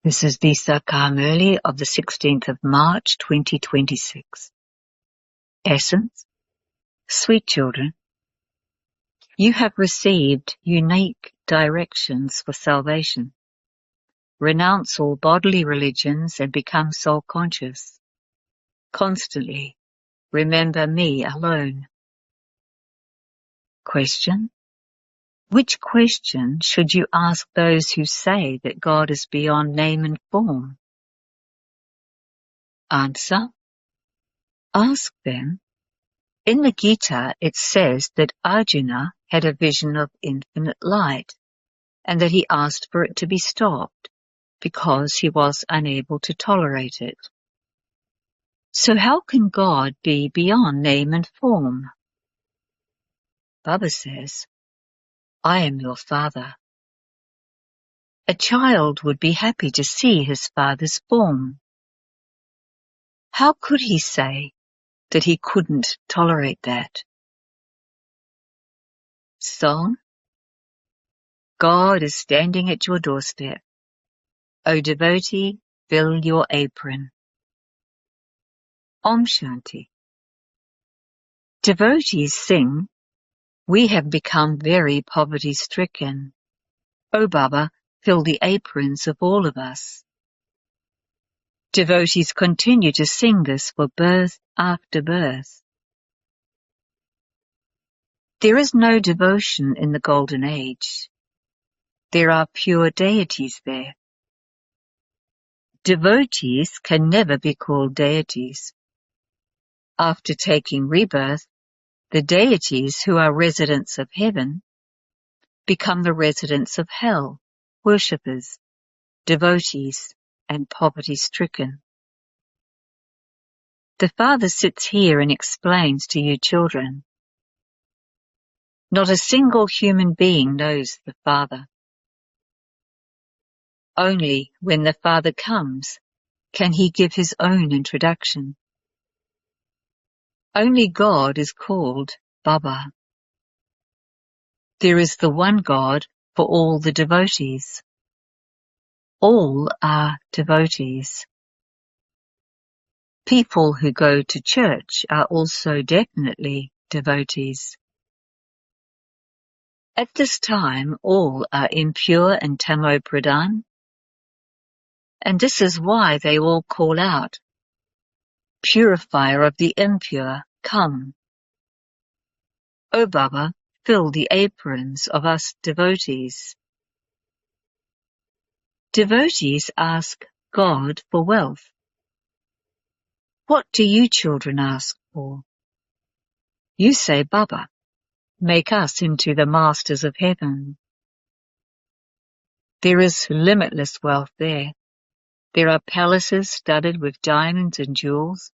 This is the Sakar Murli of the 16th of March 2026. Essence: Sweet children, you have received unique directions for salvation. Renounce all bodily religions and become soul-conscious. Constantly remember me alone. Question: which question should you ask those who say that God is beyond name and form? Answer: ask them. In the Gita it says that Arjuna had a vision of infinite light and that he asked for it to be stopped because he was unable to tolerate it. So how can God be beyond name and form? Baba says, I am your father. A child would be happy to see his father's form. How could he say that he couldn't tolerate that? Song: God is standing at your doorstep. O devotee, fill your apron. Om Shanti. Devotees sing, we have become very poverty-stricken. O Baba, fill the aprons of all of us. Devotees continue to sing this for birth after birth. There is no devotion in the Golden Age. There are pure deities there. Devotees can never be called deities. After taking rebirth, the deities who are residents of heaven become the residents of hell, worshippers, devotees, and poverty-stricken. The Father sits here and explains to you children. Not a single human being knows the Father. Only when the Father comes can he give his own introduction. Only God is called Baba. There is the one God for all the devotees. All are devotees. People who go to church are also definitely devotees. At this time, all are impure and tamo-pradhan, and this is why they all call out, Purifier of the impure, come. O Baba, fill the aprons of us devotees. Devotees ask God for wealth. What do you children ask for? You say, Baba, make us into the masters of heaven. There is limitless wealth there. There are palaces studded with diamonds and jewels.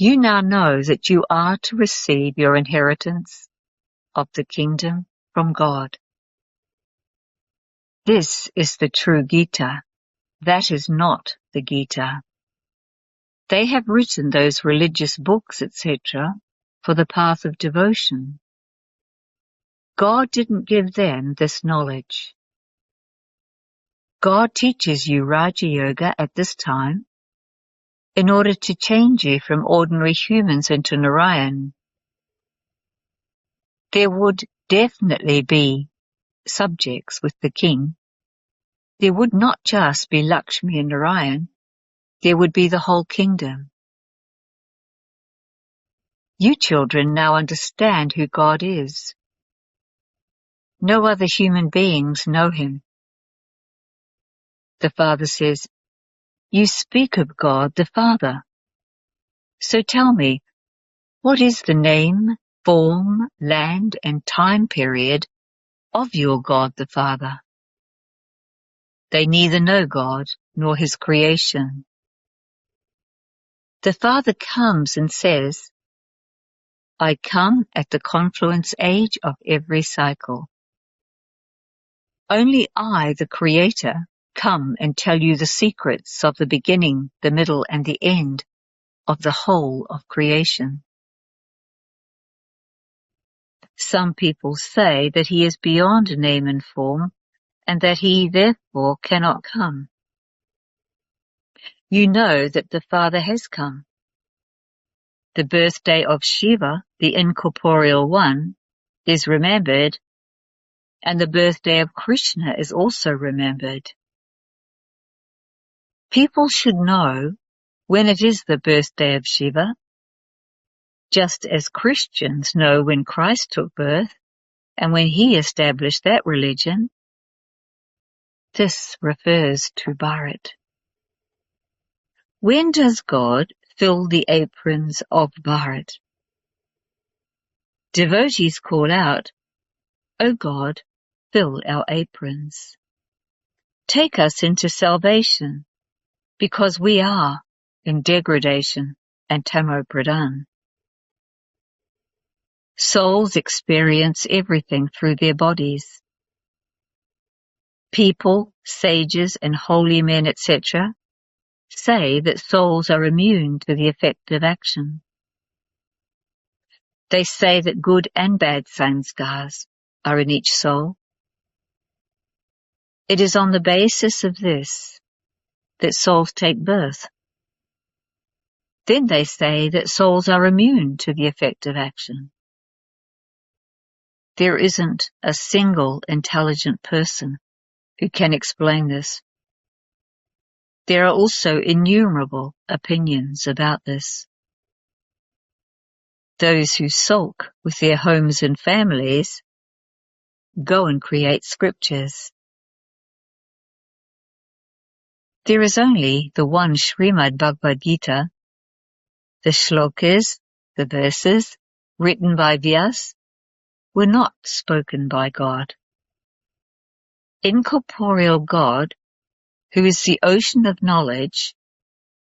You now know that you are to receive your inheritance of the kingdom from God. This is the true Gita. That is not the Gita. They have written those religious books, etc., for the path of devotion. God didn't give them this knowledge. God teaches you Raja Yoga at this time in order to change you from ordinary humans into Narayan. There would definitely be subjects with the king. There would not just be Lakshmi and Narayan, there would be the whole kingdom. You children now understand who God is. No other human beings know him. The Father says, you speak of God the Father. So tell me, what is the name, form, land, and time period of your God the Father? They neither know God nor his creation. The Father comes and says, I come at the confluence age of every cycle. Only I, the Creator, come and tell you the secrets of the beginning, the middle, and the end of the whole of creation. Some people say that he is beyond name and form and that he therefore cannot come. You know that the Father has come. The birthday of Shiva, the incorporeal one, is remembered, and the birthday of Krishna is also remembered. People should know when it is the birthday of Shiva, just as Christians know when Christ took birth and when he established that religion. This refers to Bharat. When does God fill the aprons of Bharat? Devotees call out, "O God, fill our aprons. Take us into salvation, because we are in degradation and tamo-pradhan." Souls experience everything through their bodies. People, sages and holy men, etc., say that souls are immune to the effect of action. They say that good and bad sanskars are in each soul. It is on the basis of this that souls take birth. Then they say that souls are immune to the effect of action. There isn't a single intelligent person who can explain this. There are also innumerable opinions about this. Those who sulk with their homes and families go and create scriptures. There is only the one Srimad Bhagavad Gita. The shlokas, the verses, written by Vyas, were not spoken by God. Incorporeal God, who is the ocean of knowledge,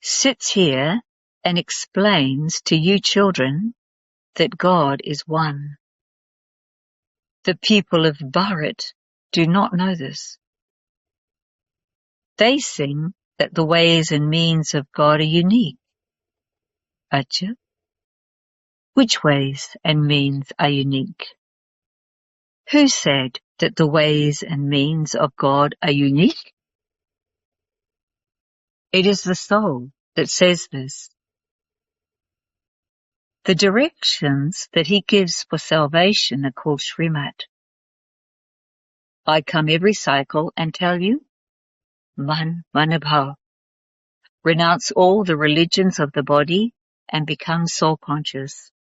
sits here and explains to you children that God is one. The people of Bharat do not know this. They sing that the ways and means of God are unique. Acha, which ways and means are unique? Who said that the ways and means of God are unique? It is the soul that says this. The directions that he gives for salvation are called Srimad. I come every cycle and tell you, Man Manabhav. Renounce all the religions of the body and become soul conscious.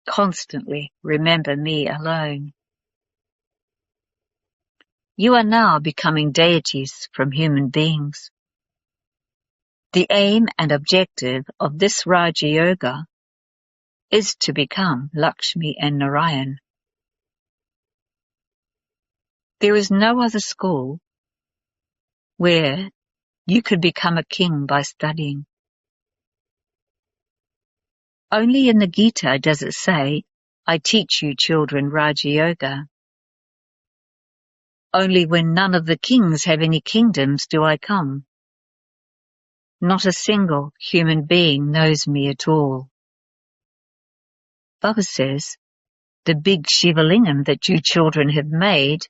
Constantly remember me alone. You are now becoming deities from human beings. The aim and objective of this Raja Yoga is to become Lakshmi and Narayan. There is no other school where you could become a king by studying. Only in the Gita does it say, I teach you children Raja Yoga. Only when none of the kings have any kingdoms do I come. Not a single human being knows me at all. Baba says, the big Shivalingam that you children have made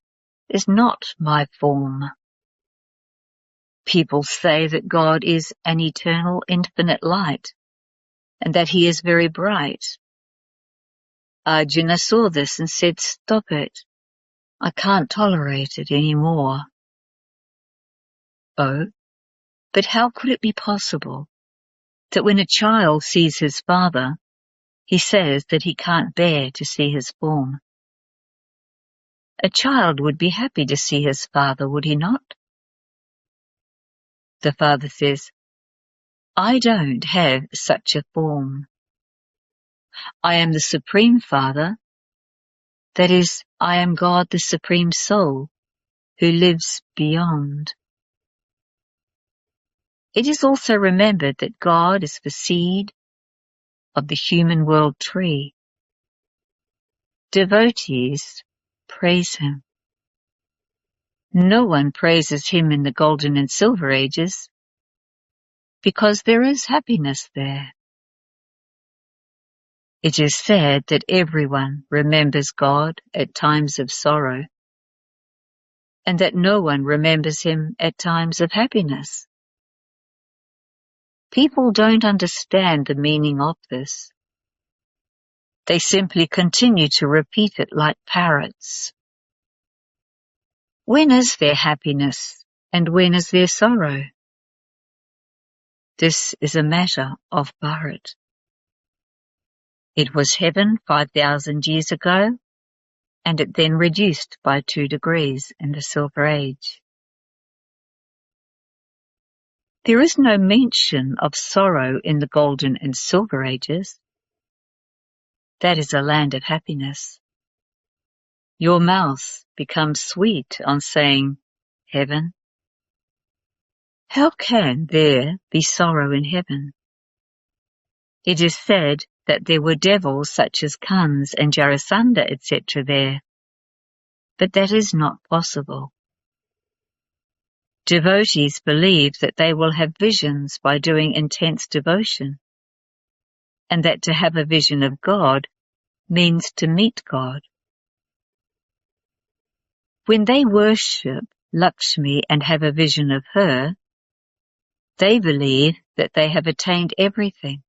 is not my form. People say that God is an eternal, infinite light, and that he is very bright. Arjuna saw this and said, stop it. I can't tolerate it any more. Oh, but how could it be possible that when a child sees his father, he says that he can't bear to see his form? A child would be happy to see his father, would he not? The father says, I don't have such a form. I am the Supreme Father, that is, I am God the Supreme Soul, who lives beyond. It is also remembered that God is the seed of the human world tree. Devotees praise him. No one praises him in the golden and silver ages, because there is happiness there. It is said that everyone remembers God at times of sorrow. and that no one remembers him at times of happiness. People don't understand the meaning of this. They simply continue to repeat it like parrots. When is there happiness, and when is there sorrow? This is a matter of Bharat. It was heaven 5,000 years ago, and it then reduced by 2 degrees in the Silver Age. There is no mention of sorrow in the Golden and Silver Ages. That is a land of happiness. Your mouth becomes sweet on saying, heaven. How can there be sorrow in heaven? It is said that there were devils such as Kans and Jarasandha, etc. there, but that is not possible. Devotees believe that they will have visions by doing intense devotion, and that to have a vision of God means to meet God. When they worship Lakshmi and have a vision of her, they believe that they have attained everything,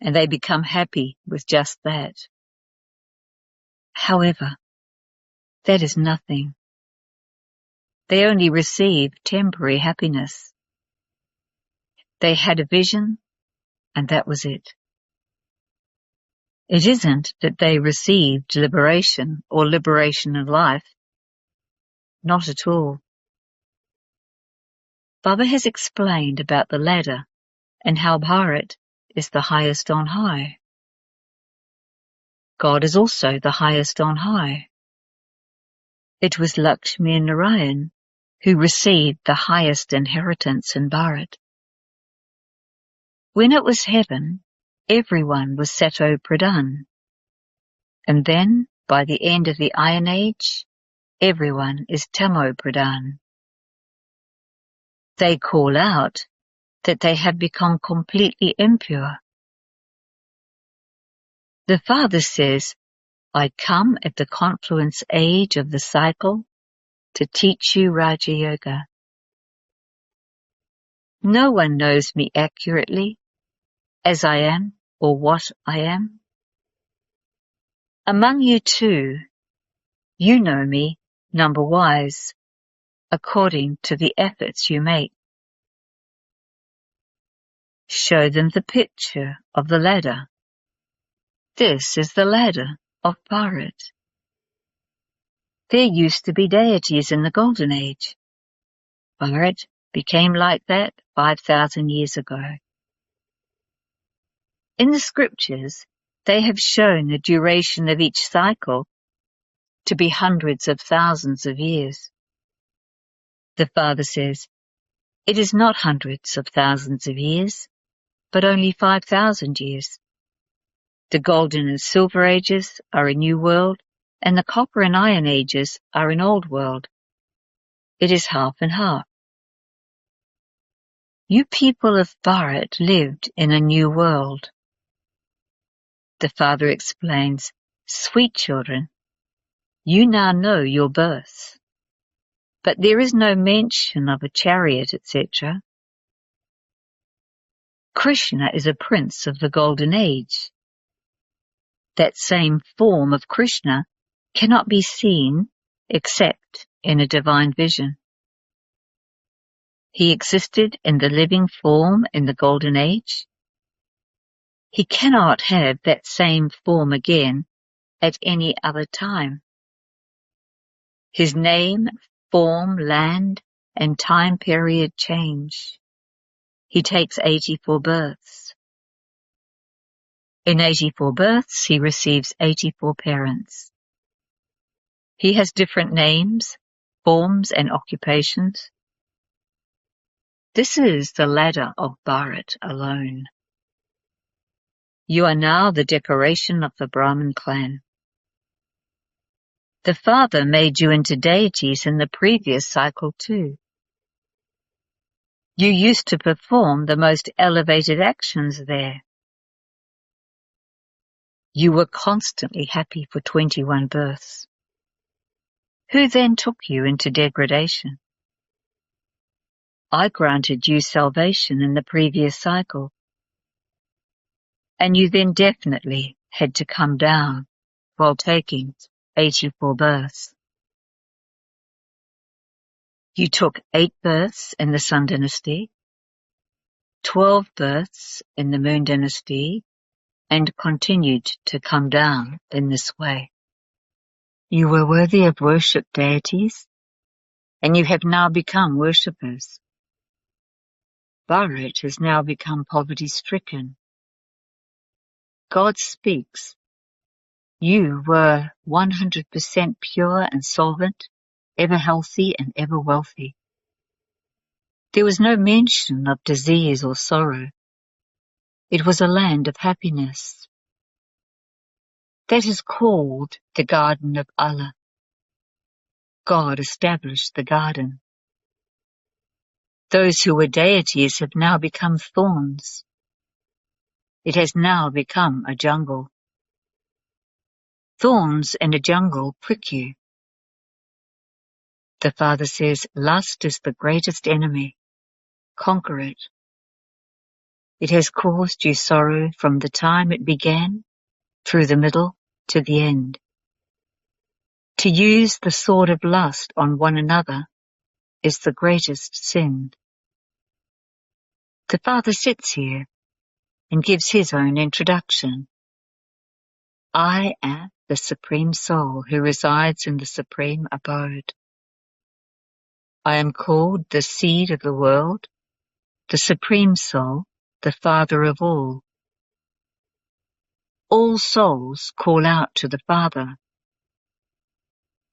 and they become happy with just that. However, that is nothing. They only receive temporary happiness. They had a vision, and that was it. It isn't that they received liberation or liberation of life. Not at all. Baba has explained about the ladder and how Bharat is the highest on high. God is also the highest on high. It was Lakshmi and Narayan who received the highest inheritance in Bharat. When it was heaven, everyone was Sato Pradhan. And then, by the end of the Iron Age, everyone is Tamo Pradhan. They call out that they have become completely impure. The Father says, I come at the confluence age of the cycle to teach you Raja Yoga. No one knows me accurately, as I am or what I am. Among you too, you know me number-wise, according to the efforts you make. Show them the picture of the ladder. This is the ladder of Bharat. There used to be deities in the Golden Age. Bharat became like that 5,000 years ago. In the scriptures, they have shown the duration of each cycle to be hundreds of thousands of years. The Father says, it is not hundreds of thousands of years, but only 5,000 years. The Golden and Silver Ages are a new world, and the Copper and Iron Ages are an old world. It is half and half. You people of Bharat lived in a new world. The Father explains, sweet children, you now know your birth, but there is no mention of a chariot, etc. Krishna is a prince of the Golden Age. That same form of Krishna cannot be seen except in a divine vision. He existed in the living form in the Golden Age. He cannot have that same form again at any other time. His name, form, land, and time period change. He takes 84 births. In 84 births, he receives 84 parents. He has different names, forms, and occupations. This is the ladder of Bharat alone. You are now the decoration of the Brahmin clan. The Father made you into deities in the previous cycle too. You used to perform the most elevated actions there. You were constantly happy for 21 births. Who then took you into degradation? I granted you salvation in the previous cycle, and you then definitely had to come down while taking 84 births. You took 8 births in the Sun Dynasty, 12 births in the Moon Dynasty, and continued to come down in this way. You were worthy of worship, deities, and you have now become worshippers. Bharat has now become poverty-stricken. God speaks. You were 100% pure and solvent, ever healthy and ever wealthy. There was no mention of disease or sorrow. It was a land of happiness. That is called the Garden of Allah. God established the garden. Those who were deities have now become thorns. It has now become a jungle. Thorns in a jungle prick you. The Father says, lust is the greatest enemy. Conquer it. It has caused you sorrow from the time it began, through the middle, to the end. To use the sword of lust on one another is the greatest sin. The Father sits here and gives his own introduction. I am the Supreme Soul who resides in the Supreme Abode. I am called the Seed of the World, the Supreme Soul, the Father of all. All souls call out to the Father.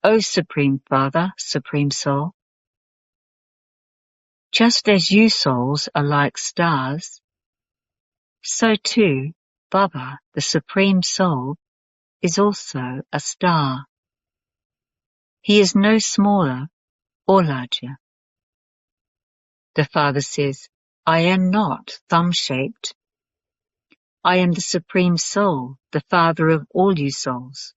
O Supreme Father, Supreme Soul, just as you souls are like stars, so too Baba, the Supreme Soul, is also a star. He is no smaller or larger. The Father says, I am not thumb-shaped. I am the Supreme Soul, the Father of all you souls.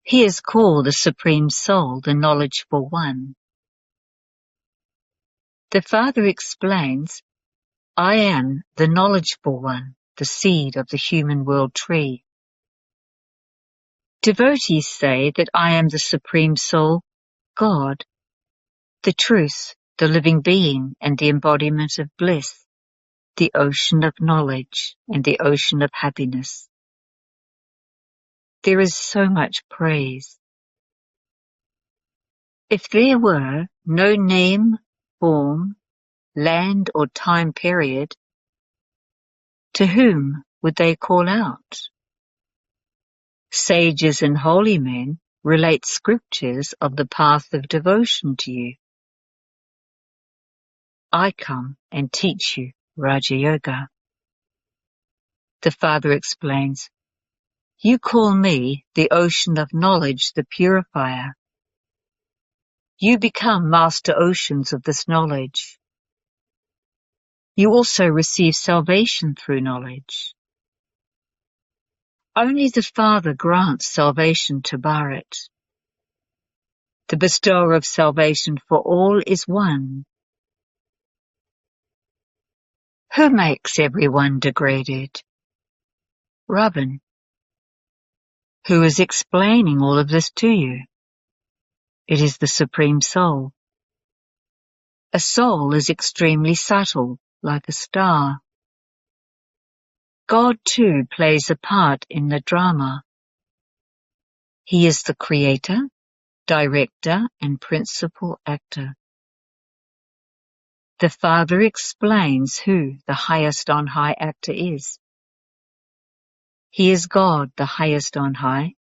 He is called the Supreme Soul, the Knowledgeful One. The Father explains, I am the Knowledgeful One, the seed of the human world tree. Devotees say that I am the Supreme Soul, God, the truth, the living being, and the embodiment of bliss, the ocean of knowledge and the ocean of happiness. There is so much praise. If there were no name, form, land or time period, to whom would they call out? Sages and holy men relate scriptures of the path of devotion to you. I come and teach you Raja Yoga. The Father explains, you call me the ocean of knowledge, the purifier. You become master oceans of this knowledge. You also receive salvation through knowledge. Only the Father grants salvation to Bharat. The bestower of salvation for all is one. Who makes everyone degraded? Ravan. Who is explaining all of this to you? It is the Supreme Soul. A soul is extremely subtle, like a star. God too plays a part in the drama. He is the creator, director, and principal actor. The Father explains who the highest on high actor is. He is God, the highest on high,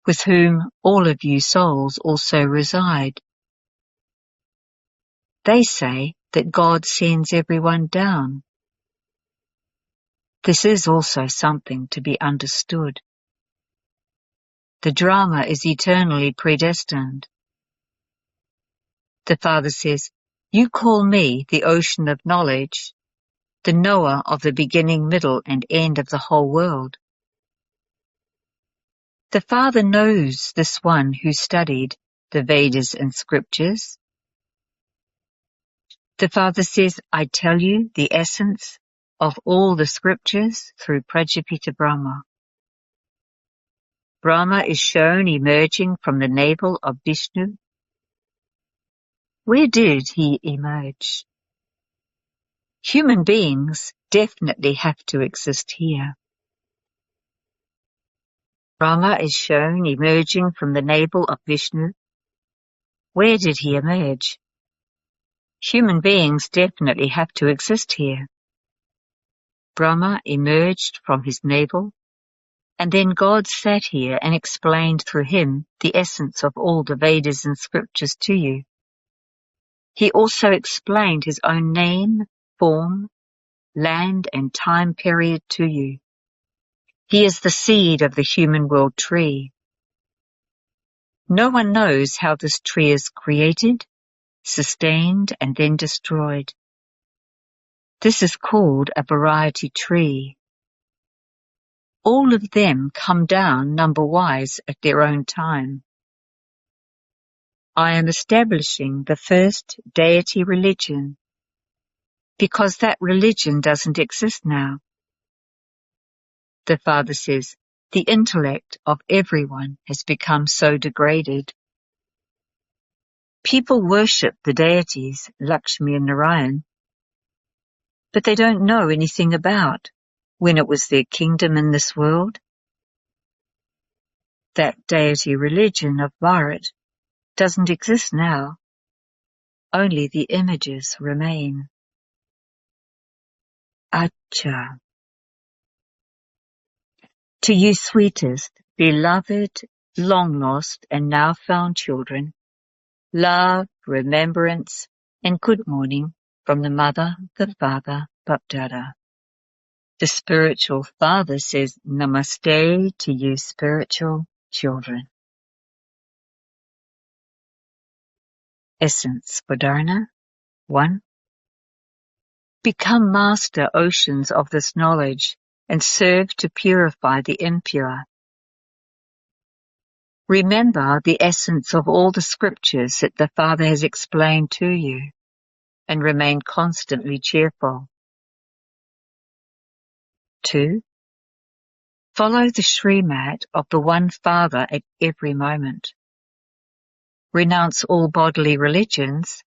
with whom all of you souls also reside. They say that God sends everyone down. This is also something to be understood. The drama is eternally predestined. The Father says, you call me the ocean of knowledge, the knower of the beginning, middle, and end of the whole world. The Father knows this one who studied the Vedas and scriptures. The Father says, I tell you the essence of all the scriptures through Prajapita Brahma. Brahma is shown emerging from the navel of Vishnu. Where did he emerge? Human beings definitely have to exist here. Brahma is shown emerging from the navel of Vishnu. Where did he emerge? Human beings definitely have to exist here. Brahma emerged from his navel, and then God sat here and explained through him the essence of all the Vedas and scriptures to you. He also explained his own name, form, land, and time period to you. He is the seed of the human world tree. No one knows how this tree is created, sustained, and then destroyed. This is called a variety tree. All of them come down number-wise at their own time. I am establishing the first deity religion because that religion doesn't exist now. The Father says, the intellect of everyone has become so degraded. People worship the deities, Lakshmi and Narayan, but they don't know anything about when it was their kingdom in this world. That deity religion of Bharat doesn't exist now. Only the images remain. Acha. To you sweetest, beloved, long lost and now found children, love, remembrance, and good morning from the Mother, the Father, Bapdada. The spiritual Father says, Namaste to you spiritual children. Essence for Dharana 1. Become master oceans of this knowledge and serve to purify the impure. Remember the essence of all the scriptures that the Father has explained to you and remain constantly cheerful. 2. Follow the Srimat of the One Father at every moment. Renounce all bodily religions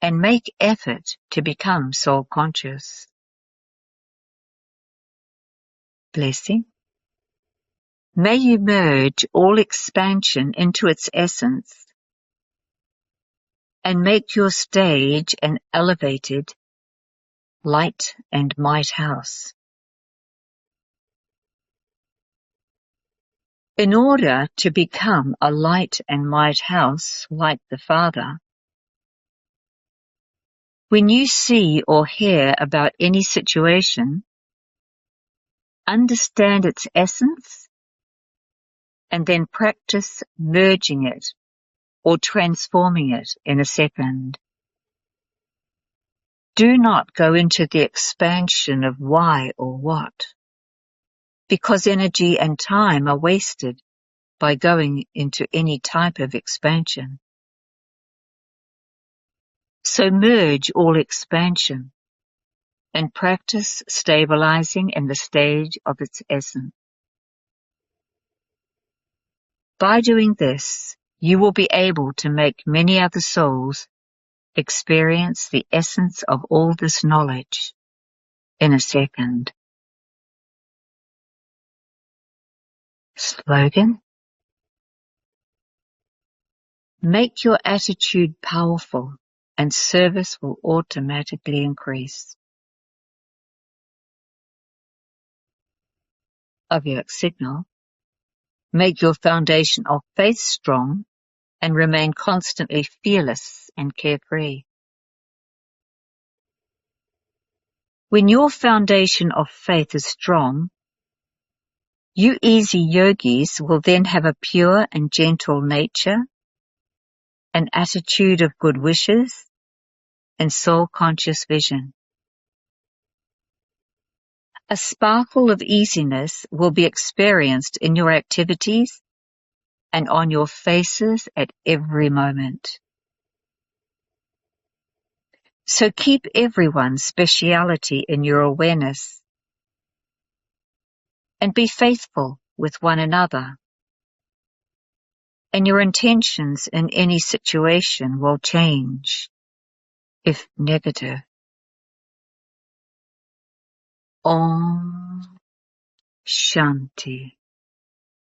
and make effort to become soul-conscious. Blessing. May you merge all expansion into its essence and make your stage an elevated light and might house. In order to become a light and might house like the Father, when you see or hear about any situation, understand its essence and then practice merging it or transforming it in a second. Do not go into the expansion of why or what, because energy and time are wasted by going into any type of expansion. So merge all expansion and practice stabilizing in the stage of its essence. By doing this, you will be able to make many other souls experience the essence of all this knowledge in a second. Slogan. Make your attitude powerful and service will automatically increase. Avyak signal. Make your foundation of faith strong and remain constantly fearless and carefree. When your foundation of faith is strong, you easy yogis will then have a pure and gentle nature, an attitude of good wishes, and soul-conscious vision. A sparkle of easiness will be experienced in your activities and on your faces at every moment. So keep everyone's speciality in your awareness and be faithful with one another. And your intentions in any situation will change, if negative. Om Shanti.